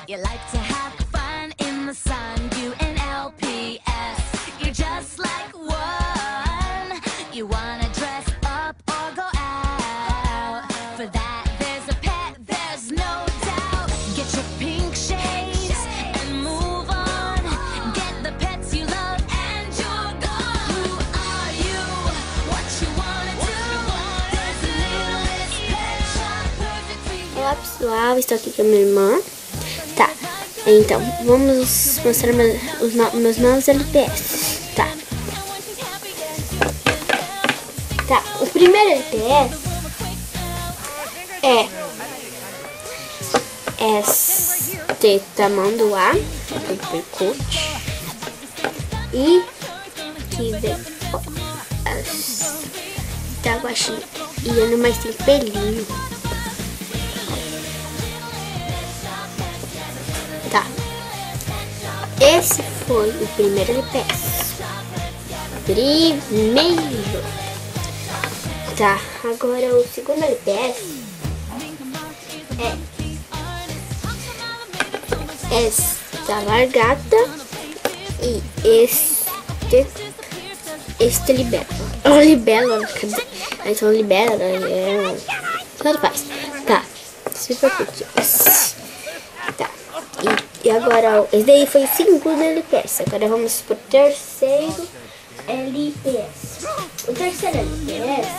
You like to have fun in the sun, you and LPS. You're just like one. You wanna dress up or go out. For that, there's a pet, there's no doubt. Get your pink shades and move on. Get the pets you love and you're gone. Who are you? What you wanna do? There's a littlest pet shop perfect for you. Olá pessoal, estou aqui com a minha irmã. Tá, então vamos mostrar meus novos LPS. Tá, o primeiro LPS é este tamanduá do percute e que vem da guaxinim e ele mais tem pelinho. Tá, esse foi o primeiro LPS. Primeiro. Tá, agora o segundo LPS é esta largata e este libelo. Oh, libelo, cadê? Então libelo, tanto faz. Tá, super curtinho. Tá. E agora, esse daí foi o segundo LPS. Agora vamos pro terceiro LPS. O terceiro LPS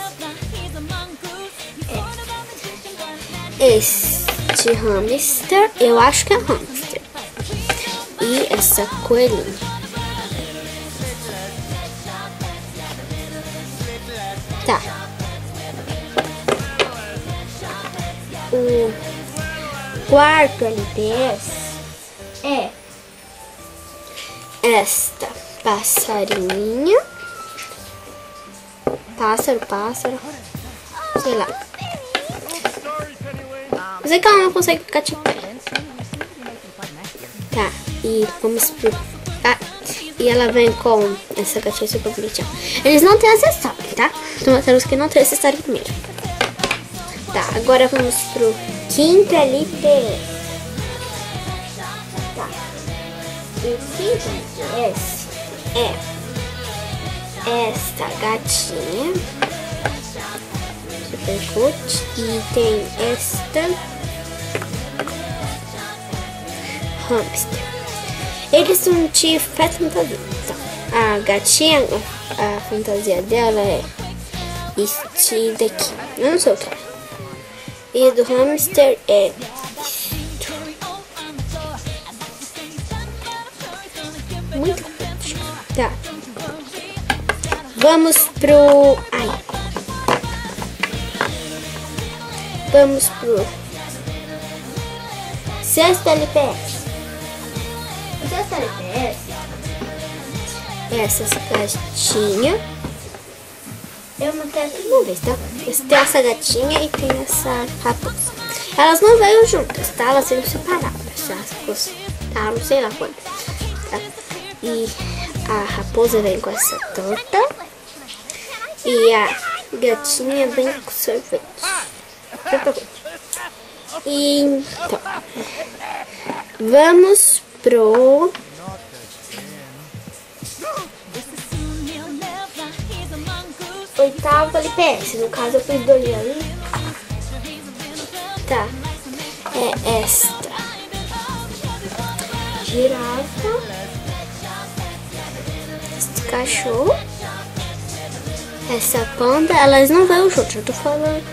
é este hamster. Eu acho que é hamster. E essa coelhinha. Tá. O quarto LPS é esta passarinha, pássaro, sei lá. Não sei que ela não consegue ficar de pé. Tá, e vamos pro... Ah, e ela vem com essa gatinha super bonitinha. Eles não têm acessório, tá? Então mostrando os que não tem acessório primeiro. Tá, agora vamos pro quinto LPS. O quinto LPS é esta gatinha super cute e tem esta hamster. Eles são de festa fantasia. Então, a gatinha, a fantasia dela é este daqui. Eu não sei o que é. E do hamster é muito curto. Tá. Vamos pro... Vamos pro sexto LPS. O sexto LPS é essa gatinha. Eu não quero... Vamos ver, tá? Tem essa gatinha e tem essa raposa. Elas não veio juntas, tá? Elas são separadas. Tá? Não sei lá quando. Tá? E a raposa vem com essa torta. E a gatinha vem com sorvete. E então, vamos pro oitavo LPS. No caso eu fiz do ali. Tá. É esta girafa, este cachorro, essa panda. Elas não veio junto, eu tô falando.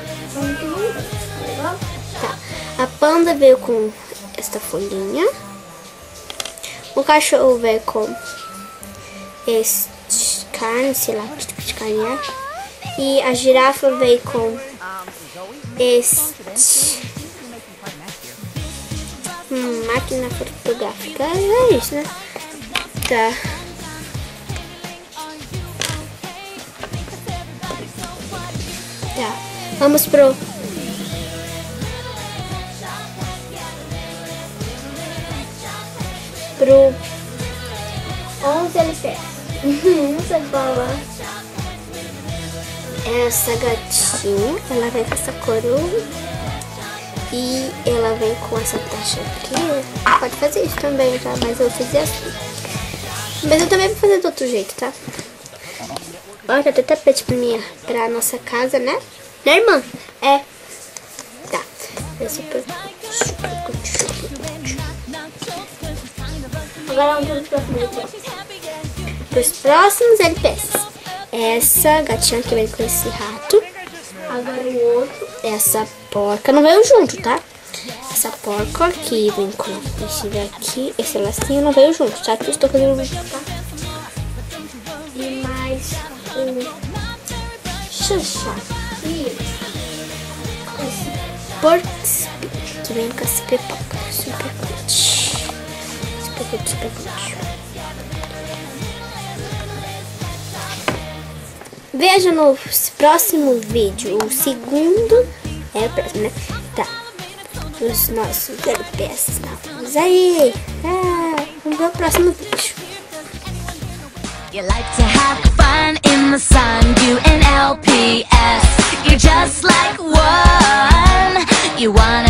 Tá. A panda veio com esta folhinha. O cachorro veio com este carne, sei lá que tipo de carne é. E a girafa veio com este máquina fotográfica. É isso, né? Tá. Tá. Vamos pro pro 11 LPS. Não sei falar. Essa gatinha, ela vem com essa coroa E ela vem com essa taxa aqui. Pode fazer isso também, tá? Mas eu fiz assim. Mas eu também vou fazer do outro jeito, tá? Olha, tem tapete pra nossa casa, né? Né, irmã? É. Tá. É super good. Agora vamos para os próximos LPS. Essa gatinha que vem com esse rato. Agora o outro. Essa porca não veio junto, tá? Essa porca aqui vem com esse daqui. Esse lacinho não veio junto, tá? Que eu estou fazendo um vídeo, tá? E mais um Xuxa. E esse Porks que vem com essa pipoca. Super good. Super good. Veja no próximo vídeo. O segundo é o próximo, né? Tá. Os nossos LPS novos aí. Vamos ver o próximo vídeo. You like to have fun in the sun, you and LPS. You're just like one. You want